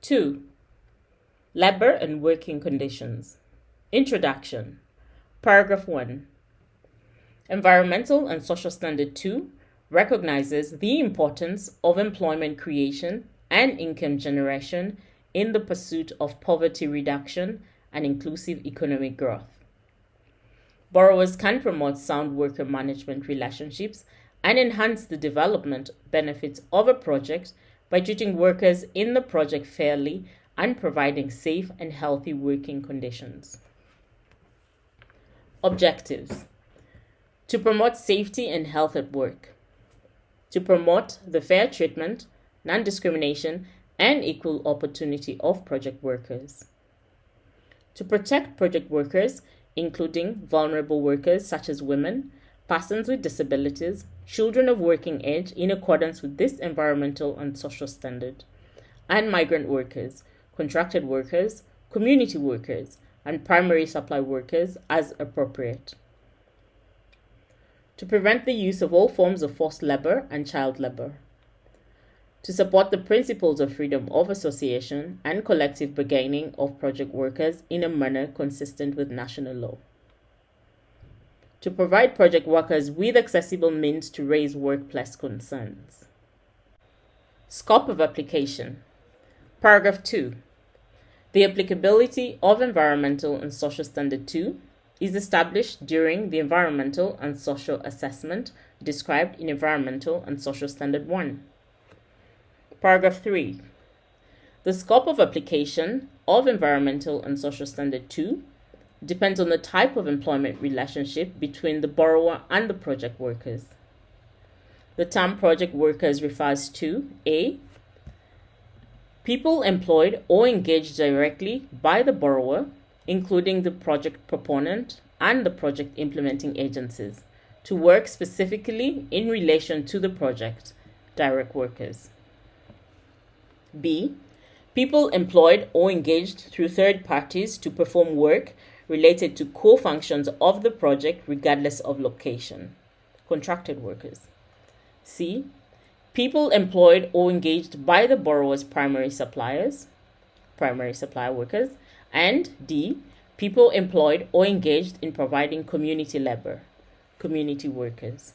2. Labor and working conditions. Introduction. Paragraph 1. Environmental and Social Standard 2 recognizes the importance of employment creation and income generation in the pursuit of poverty reduction and inclusive economic growth. Borrowers can promote sound worker management relationships and enhance the development benefits of a project by treating workers in the project fairly and providing safe and healthy working conditions. Objectives: to promote safety and health at work, to promote the fair treatment, non-discrimination, and equal opportunity of project workers, to protect project workers, including vulnerable workers such as women, persons with disabilities, children of working age in accordance with this environmental and social standard, and migrant workers, contracted workers, community workers, and primary supply workers as appropriate. To prevent the use of all forms of forced labor and child labor. To support the principles of freedom of association and collective bargaining of project workers in a manner consistent with national law. To provide project workers with accessible means to raise workplace concerns. Scope of application. Paragraph 2. The applicability of Environmental and Social Standard 2 is established during the Environmental and Social Assessment described in Environmental and Social Standard 1. Paragraph 3. The scope of application of Environmental and Social Standard 2 depends on the type of employment relationship between the borrower and the project workers. The term project workers refers to A. People employed or engaged directly by the borrower, including the project proponent and the project implementing agencies, to work specifically in relation to the project, direct workers. B. People employed or engaged through third parties to perform work related to core functions of the project regardless of location, contracted workers. C. People employed or engaged by the borrower's primary suppliers, primary supply workers. And D. People employed or engaged in providing community labor, community workers.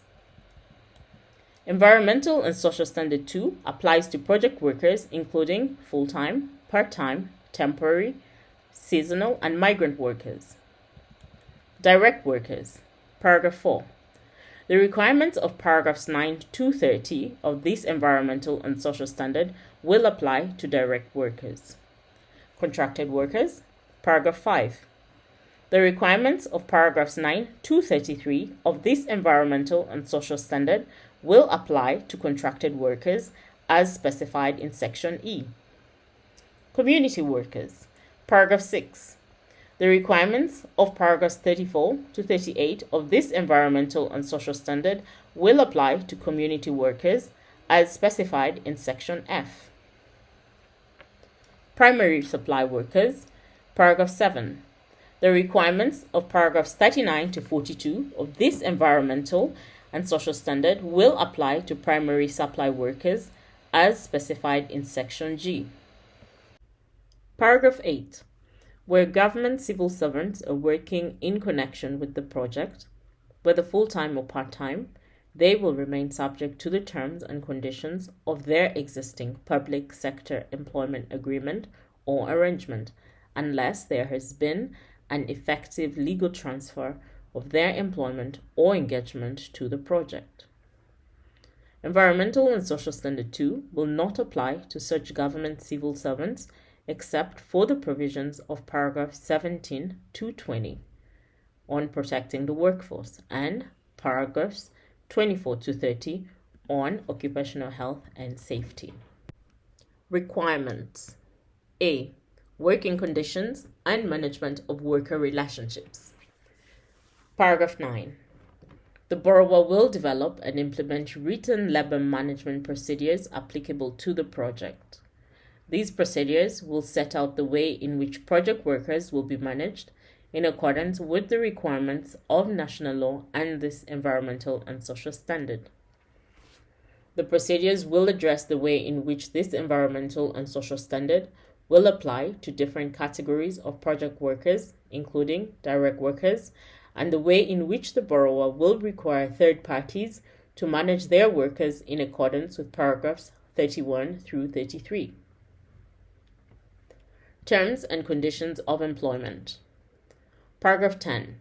Environmental and Social Standard 2 applies to project workers including full-time, part-time, temporary, seasonal, and migrant workers. Direct workers. Paragraph 4. The requirements of paragraphs 9 to 30 of this Environmental and Social Standard will apply to direct workers. Contracted workers. Paragraph 5. The requirements of paragraphs 9 to 33 of this Environmental and Social Standard will apply to contracted workers as specified in Section E. Community workers. Paragraph 6. The requirements of paragraphs 34 to 38 of this Environmental and Social Standard will apply to community workers as specified in Section F. Primary supply workers. Paragraph 7. The requirements of paragraphs 39 to 42 of this Environmental and Social Standard will apply to primary supply workers as specified in Section G. Paragraph 8. Where government civil servants are working in connection with the project, whether full-time or part-time, they will remain subject to the terms and conditions of their existing public sector employment agreement or arrangement, unless there has been an effective legal transfer of their employment or engagement to the project. Environmental and Social Standard 2 will not apply to such government civil servants except for the provisions of paragraphs 17 to 20 on protecting the workforce and paragraphs 24 to 30 on occupational health and safety. Requirements. A. Working conditions and management of worker relationships. Paragraph 9. The borrower will develop and implement written labor management procedures applicable to the project. These procedures will set out the way in which project workers will be managed in accordance with the requirements of national law and this Environmental and Social Standard. The procedures will address the way in which this Environmental and Social Standard will apply to different categories of project workers, including direct workers, and the way in which the borrower will require third parties to manage their workers in accordance with paragraphs 31 through 33. Terms and conditions of employment. Paragraph 10.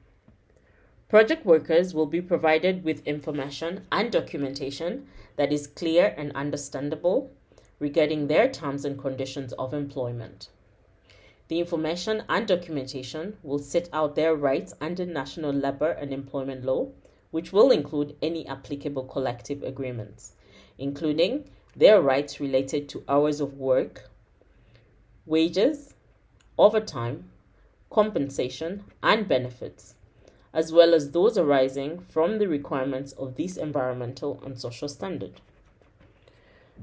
Project workers will be provided with information and documentation that is clear and understandable regarding their terms and conditions of employment. The information and documentation will set out their rights under national labor and employment law, which will include any applicable collective agreements, including their rights related to hours of work, wages, overtime, compensation, and benefits, as well as those arising from the requirements of this environmental and social standard.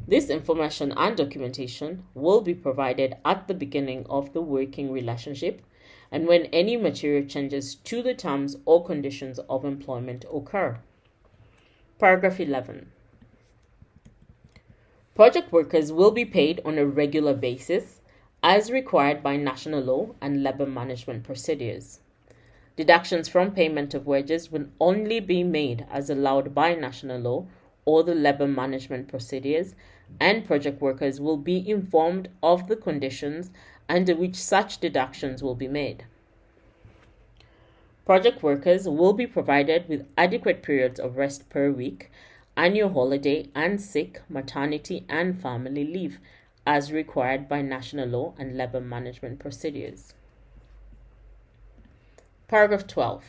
This information and documentation will be provided at the beginning of the working relationship and when any material changes to the terms or conditions of employment occur. Paragraph 11. Project workers will be paid on a regular basis as required by national law and labor management procedures. Deductions from payment of wages will only be made as allowed by national law or the labor management procedures, and project workers will be informed of the conditions under which such deductions will be made. Project workers will be provided with adequate periods of rest per week, annual holiday, and sick, maternity, and family leave as required by national law and labor management procedures. Paragraph 12.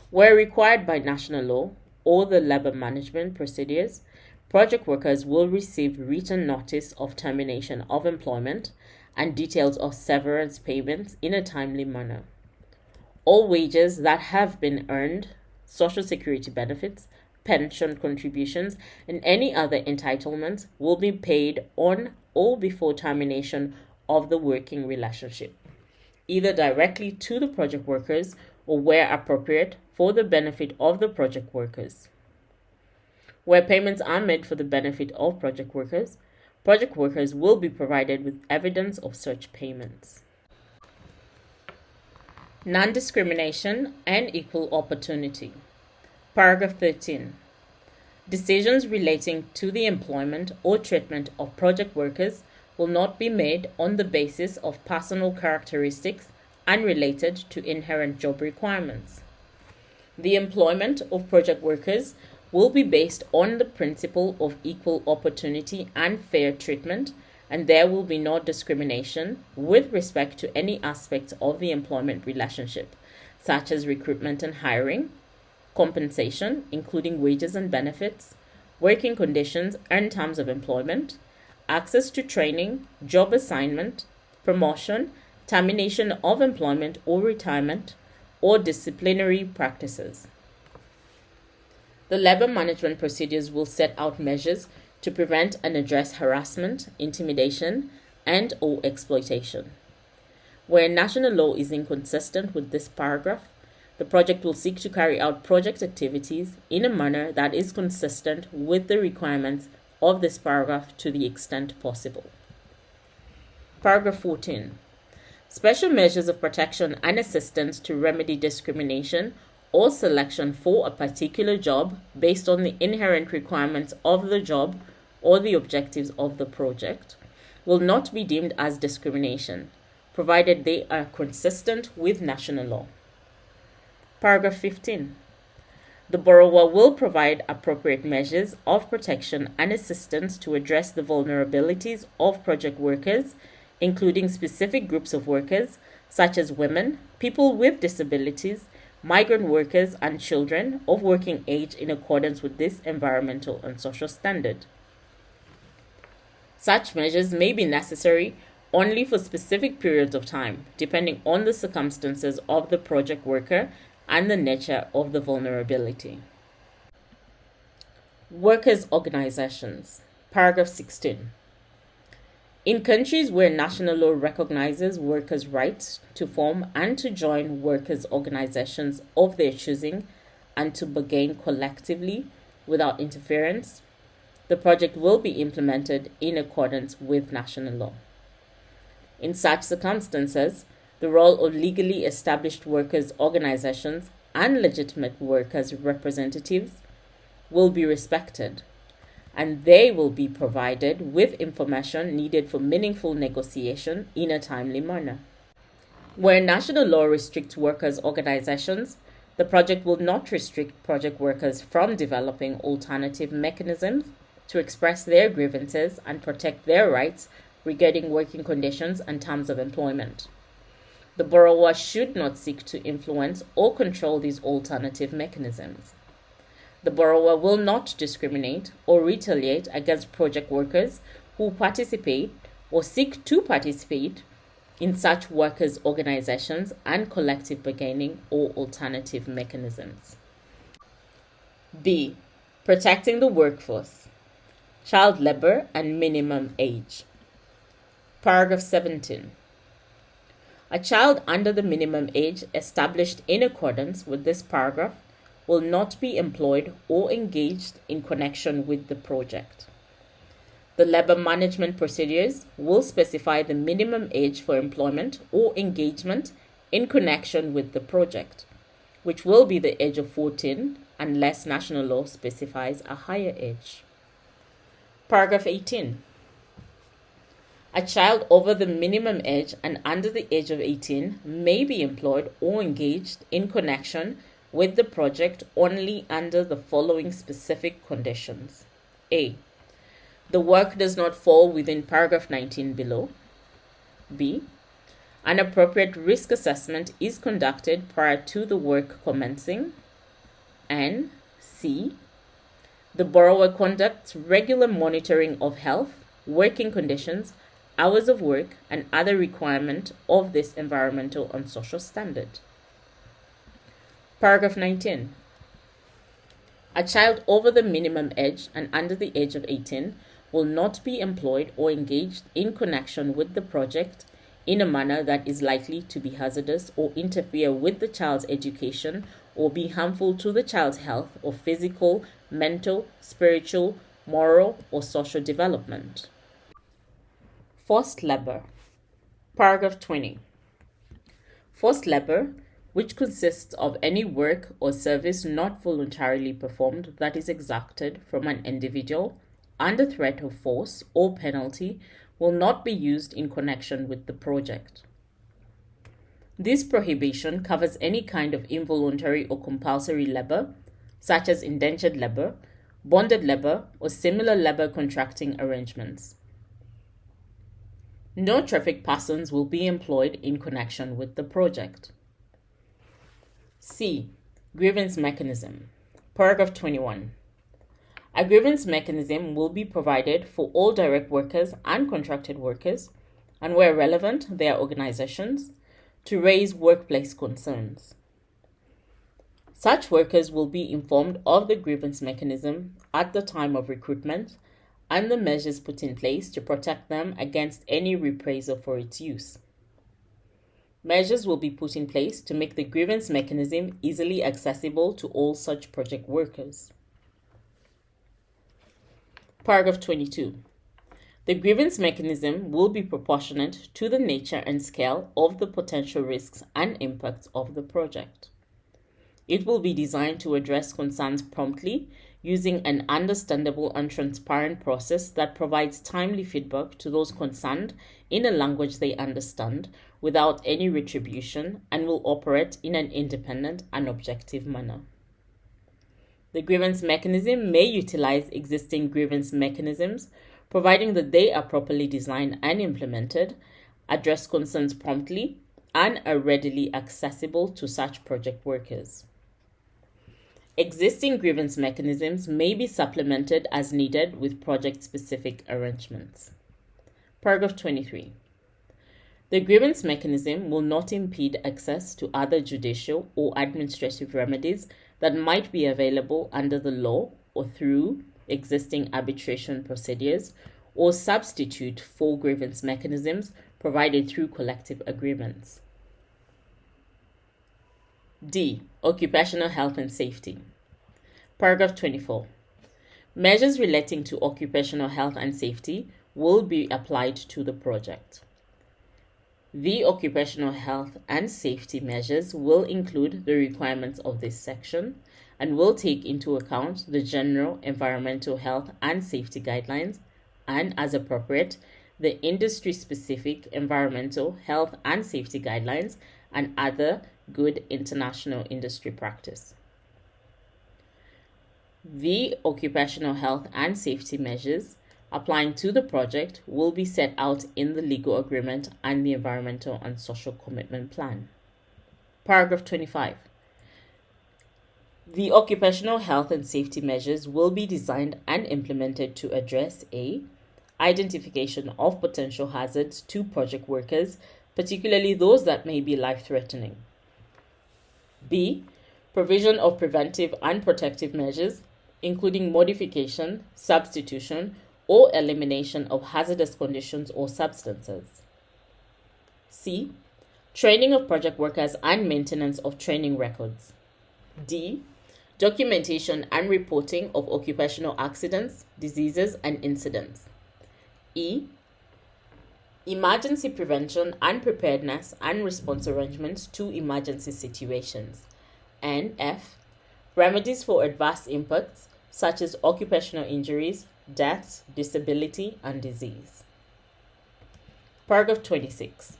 Where required by national law or the labor management procedures, project workers will receive written notice of termination of employment and details of severance payments in a timely manner. All wages that have been earned, Social Security benefits, pension contributions, and any other entitlements will be paid on or before termination of the working relationship, either directly to the project workers or, where appropriate, for the benefit of the project workers. Where payments are made for the benefit of project workers will be provided with evidence of such payments. Non-discrimination and equal opportunity. Paragraph 13. Decisions relating to the employment or treatment of project workers will not be made on the basis of personal characteristics unrelated to inherent job requirements. The employment of project workers will be based on the principle of equal opportunity and fair treatment, and there will be no discrimination with respect to any aspects of the employment relationship, such as recruitment and hiring, compensation, including wages and benefits, working conditions and terms of employment, access to training, job assignment, promotion, termination of employment or retirement, or disciplinary practices. The labor management procedures will set out measures to prevent and address harassment, intimidation, and/or exploitation. Where national law is inconsistent with this paragraph, the project will seek to carry out project activities in a manner that is consistent with the requirements of this paragraph to the extent possible. Paragraph 14. Special measures of protection and assistance to remedy discrimination or selection for a particular job based on the inherent requirements of the job or the objectives of the project will not be deemed as discrimination, provided they are consistent with national law. Paragraph 15. The borrower will provide appropriate measures of protection and assistance to address the vulnerabilities of project workers, including specific groups of workers, such as women, people with disabilities, migrant workers, and children of working age in accordance with this environmental and social standard. Such measures may be necessary only for specific periods of time, depending on the circumstances of the project worker and the nature of the vulnerability. Workers' organizations. Paragraph 16. In countries where national law recognizes workers' rights to form and to join workers' organizations of their choosing and to bargain collectively without interference, the project will be implemented in accordance with national law. In such circumstances, the role of legally established workers' organizations and legitimate workers' representatives will be respected, and they will be provided with information needed for meaningful negotiation in a timely manner. Where national law restricts workers' organizations, the project will not restrict project workers from developing alternative mechanisms to express their grievances and protect their rights regarding working conditions and terms of employment. The borrower should not seek to influence or control these alternative mechanisms. The borrower will not discriminate or retaliate against project workers who participate or seek to participate in such workers' organizations and collective bargaining or alternative mechanisms. B. Protecting the workforce. Child labor and minimum age. Paragraph 17. A child under the minimum age established in accordance with this paragraph will not be employed or engaged in connection with the project. The labor management procedures will specify the minimum age for employment or engagement in connection with the project, which will be the age of 14 unless national law specifies a higher age. Paragraph 18. A child over the minimum age and under the age of 18 may be employed or engaged in connection with the project only under the following specific conditions. A. The work does not fall within paragraph 19 below. B. An appropriate risk assessment is conducted prior to the work commencing. And C. The borrower conducts regular monitoring of health, working conditions, hours of work, and other requirements of this environmental and social standard. Paragraph 19. A child over the minimum age and under the age of 18 will not be employed or engaged in connection with the project in a manner that is likely to be hazardous or interfere with the child's education or be harmful to the child's health or physical, mental, spiritual, moral, or social development. Forced labor. Paragraph 20. Forced labor, which consists of any work or service not voluntarily performed that is exacted from an individual under threat of force or penalty, will not be used in connection with the project. This prohibition covers any kind of involuntary or compulsory labor, such as indentured labor, bonded labor, or similar labor contracting arrangements. No traffic persons will be employed in connection with the project. C. Grievance mechanism. Paragraph 21. A grievance mechanism will be provided for all direct workers and contracted workers, and where relevant, their organizations, to raise workplace concerns. Such workers will be informed of the grievance mechanism at the time of recruitment and the measures put in place to protect them against any reprisal for its use. Measures will be put in place to make the grievance mechanism easily accessible to all such project workers. Paragraph 22. The grievance mechanism will be proportionate to the nature and scale of the potential risks and impacts of the project. It will be designed to address concerns promptly using an understandable and transparent process that provides timely feedback to those concerned in a language they understand without any retribution, and will operate in an independent and objective manner. The grievance mechanism may utilize existing grievance mechanisms, providing that they are properly designed and implemented, address concerns promptly, and are readily accessible to such project workers. Existing grievance mechanisms may be supplemented as needed with project-specific arrangements. Paragraph 23. The grievance mechanism will not impede access to other judicial or administrative remedies that might be available under the law or through existing arbitration procedures, or substitute for grievance mechanisms provided through collective agreements. D. Occupational health and safety. Paragraph 24. Measures relating to occupational health and safety will be applied to the project. The occupational health and safety measures will include the requirements of this section and will take into account the general environmental health and safety guidelines and, as appropriate, the industry-specific environmental health and safety guidelines and other good international industry practice. The occupational health and safety measures applying to the project will be set out in the legal agreement and the environmental and social commitment plan. Paragraph 25. The occupational health and safety measures will be designed and implemented to address A. Identification of potential hazards to project workers, particularly those that may be life-threatening. B. Provision of preventive and protective measures, including modification, substitution, or elimination of hazardous conditions or substances. C. Training of project workers and maintenance of training records. D. Documentation and reporting of occupational accidents, diseases, and incidents. E. Emergency prevention and preparedness and response arrangements to emergency situations. And F. Remedies for adverse impacts such as occupational injuries, deaths, disability, and disease. Paragraph 26.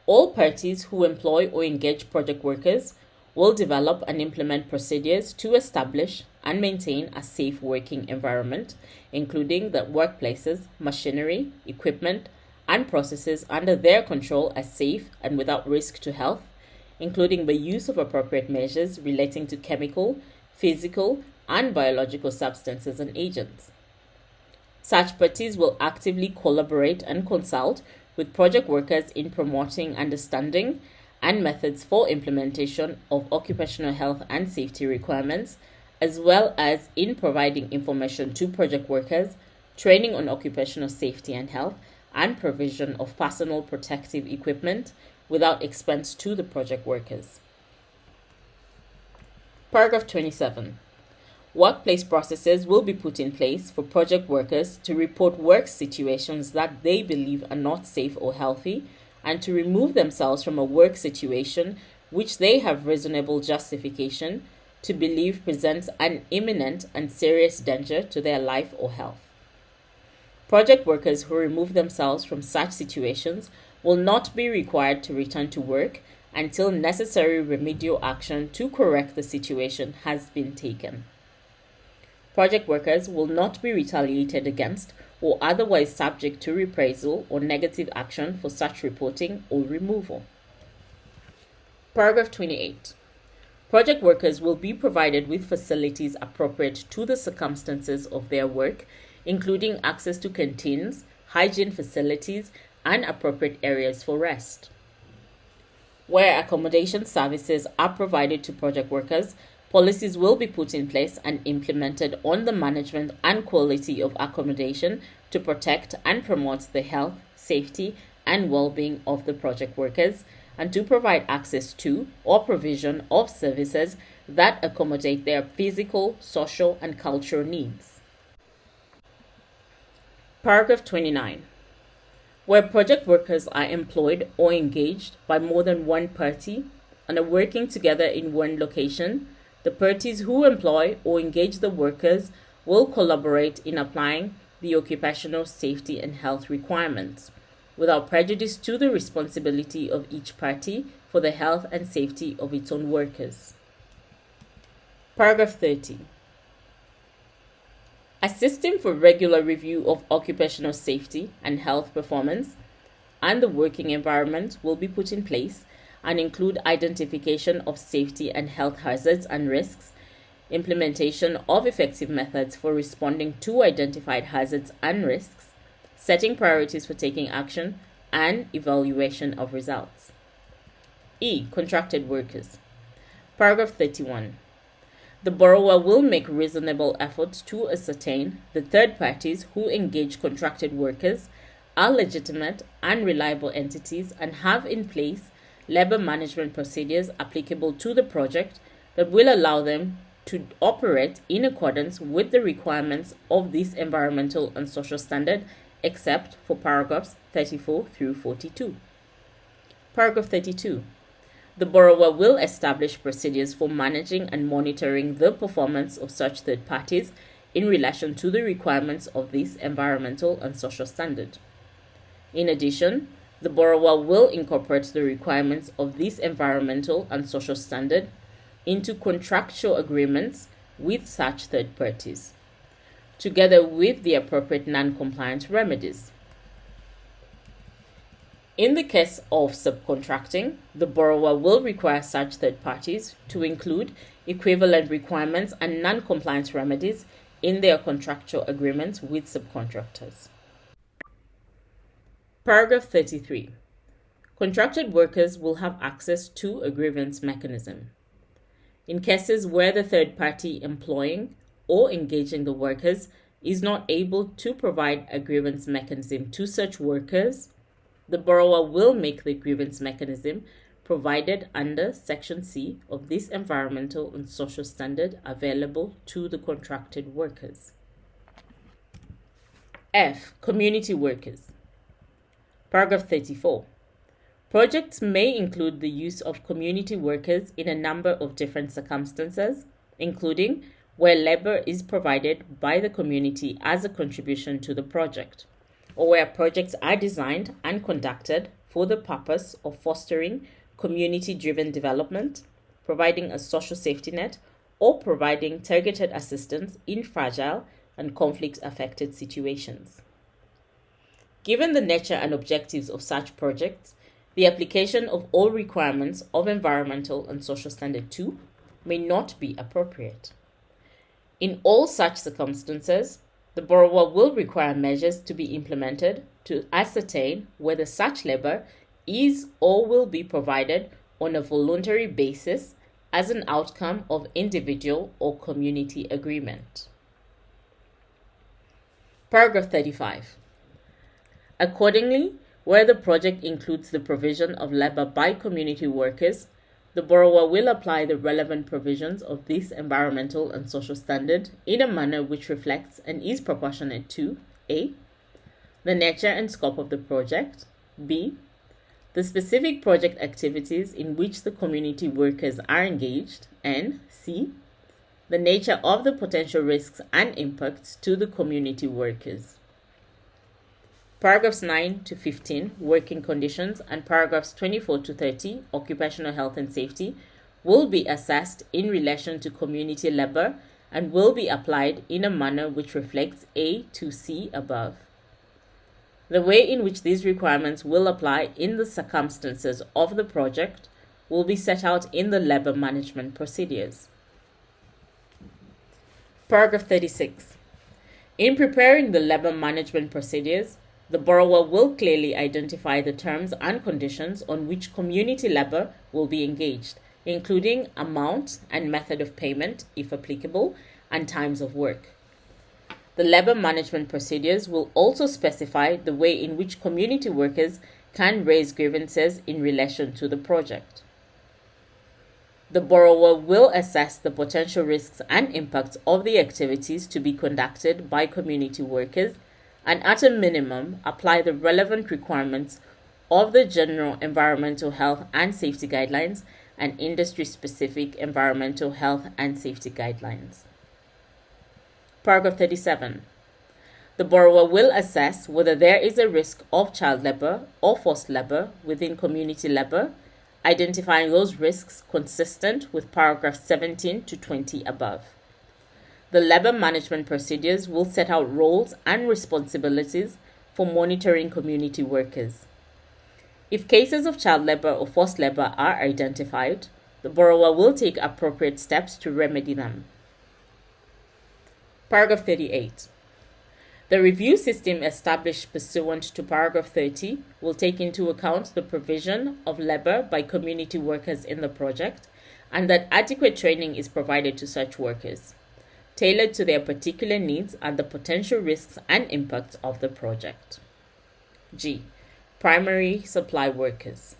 All parties who employ or engage project workers will develop and implement procedures to establish and maintain a safe working environment, including that workplaces, machinery, equipment, and processes under their control are safe and without risk to health, including the use of appropriate measures relating to chemical, physical, and biological substances and agents. Such parties will actively collaborate and consult with project workers in promoting understanding and methods for implementation of occupational health and safety requirements, as well as in providing information to project workers, training on occupational safety and health, and provision of personal protective equipment without expense to the project workers. Paragraph 27. Workplace processes will be put in place for project workers to report work situations that they believe are not safe or healthy, and to remove themselves from a work situation which they have reasonable justification to believe presents an imminent and serious danger to their life or health. Project workers who remove themselves from such situations will not be required to return to work until necessary remedial action to correct the situation has been taken. Project workers will not be retaliated against or otherwise subject to reprisal or negative action for such reporting or removal. Paragraph 28. Project workers will be provided with facilities appropriate to the circumstances of their work, including access to canteens, hygiene facilities, and appropriate areas for rest. Where accommodation services are provided to project workers, policies will be put in place and implemented on the management and quality of accommodation to protect and promote the health, safety, and well-being of the project workers, and to provide access to or provision of services that accommodate their physical, social, and cultural needs. Paragraph 29. Where project workers are employed or engaged by more than one party and are working together in one location, the parties who employ or engage the workers will collaborate in applying the occupational safety and health requirements, without prejudice to the responsibility of each party for the health and safety of its own workers. Paragraph 30. A system for regular review of occupational safety and health performance and the working environment will be put in place and include identification of safety and health hazards and risks, implementation of effective methods for responding to identified hazards and risks, setting priorities for taking action, and evaluation of results. E. Contracted workers. Paragraph 31. The borrower will make reasonable efforts to ascertain the third parties who engage contracted workers are legitimate and reliable entities and have in place labor management procedures applicable to the project that will allow them to operate in accordance with the requirements of this environmental and social standard, except for paragraphs 34 through 42. Paragraph 32. The borrower will establish procedures for managing and monitoring the performance of such third parties in relation to the requirements of this environmental and social standard. In addition, the borrower will incorporate the requirements of this environmental and social standard into contractual agreements with such third parties, together with the appropriate non-compliance remedies. In the case of subcontracting, the borrower will require such third parties to include equivalent requirements and non-compliance remedies in their contractual agreements with subcontractors. Paragraph 33. Contracted workers will have access to a grievance mechanism. In cases where the third party employing or engaging the workers is not able to provide a grievance mechanism to such workers, the borrower will make the grievance mechanism provided under Section C of this environmental and social standard available to the contracted workers. F. Community workers. Paragraph 34. Projects may include the use of community workers in a number of different circumstances, including where labor is provided by the community as a contribution to the project, or where projects are designed and conducted for the purpose of fostering community-driven development, providing a social safety net, or providing targeted assistance in fragile and conflict-affected situations. Given the nature and objectives of such projects, the application of all requirements of Environmental and Social Standard 2 may not be appropriate. In all such circumstances, the borrower will require measures to be implemented to ascertain whether such labor is or will be provided on a voluntary basis as an outcome of individual or community agreement. Paragraph 35. Accordingly, where the project includes the provision of labor by community workers, the borrower will apply the relevant provisions of this environmental and social standard in a manner which reflects and is proportionate to A. The nature and scope of the project, B. The specific project activities in which the community workers are engaged, and C. The nature of the potential risks and impacts to the community workers. Paragraphs 9 to 15, working conditions, and paragraphs 24 to 30, occupational health and safety, will be assessed in relation to community labor and will be applied in a manner which reflects A to C above. The way in which these requirements will apply in the circumstances of the project will be set out in the labor management procedures. Paragraph 36. In preparing the labor management procedures, the borrower will clearly identify the terms and conditions on which community labor will be engaged, including amount and method of payment, if applicable, and times of work. The labor management procedures will also specify the way in which community workers can raise grievances in relation to the project. The borrower will assess the potential risks and impacts of the activities to be conducted by community workers and at a minimum apply the relevant requirements of the general environmental health and safety guidelines and industry-specific environmental health and safety guidelines. Paragraph 37. The borrower will assess whether there is a risk of child labor or forced labor within community labor, identifying those risks consistent with paragraphs 17 to 20 above. The labor management procedures will set out roles and responsibilities for monitoring community workers. If cases of child labor or forced labor are identified, the borrower will take appropriate steps to remedy them. Paragraph 38. The review system established pursuant to paragraph 30 will take into account the provision of labor by community workers in the project and that adequate training is provided to such workers, tailored to their particular needs and the potential risks and impacts of the project. G. Primary supply workers.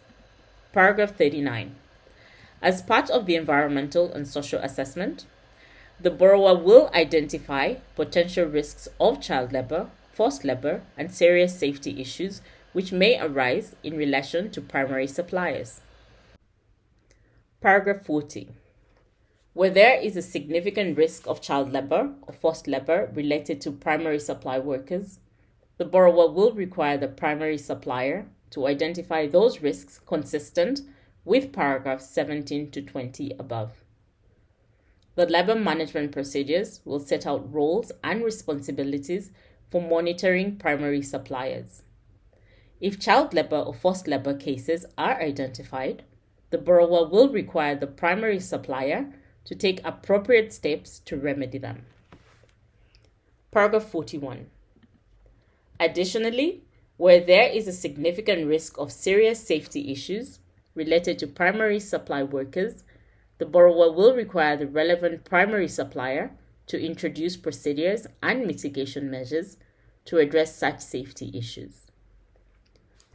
Paragraph 39. As part of the environmental and social assessment, the borrower will identify potential risks of child labor, forced labor, and serious safety issues which may arise in relation to primary suppliers. Paragraph 40. Where there is a significant risk of child labor or forced labor related to primary supply workers, the borrower will require the primary supplier to identify those risks consistent with paragraphs 17 to 20 above. The labor management procedures will set out roles and responsibilities for monitoring primary suppliers. If child labor or forced labor cases are identified, the borrower will require the primary supplier to take appropriate steps to remedy them. Paragraph 41. Additionally, where there is a significant risk of serious safety issues related to primary supply workers, the borrower will require the relevant primary supplier to introduce procedures and mitigation measures to address such safety issues.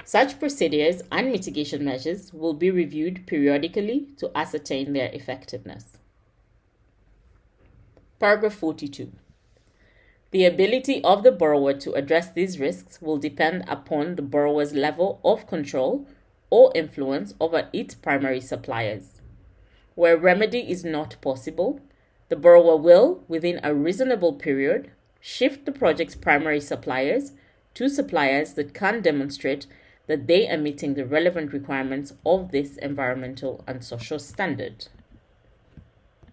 Such procedures and mitigation measures will be reviewed periodically to ascertain their effectiveness. Paragraph 42. The ability of the borrower to address these risks will depend upon the borrower's level of control or influence over its primary suppliers. Where remedy is not possible, the borrower will, within a reasonable period, shift the project's primary suppliers to suppliers that can demonstrate that they are meeting the relevant requirements of this environmental and social standard.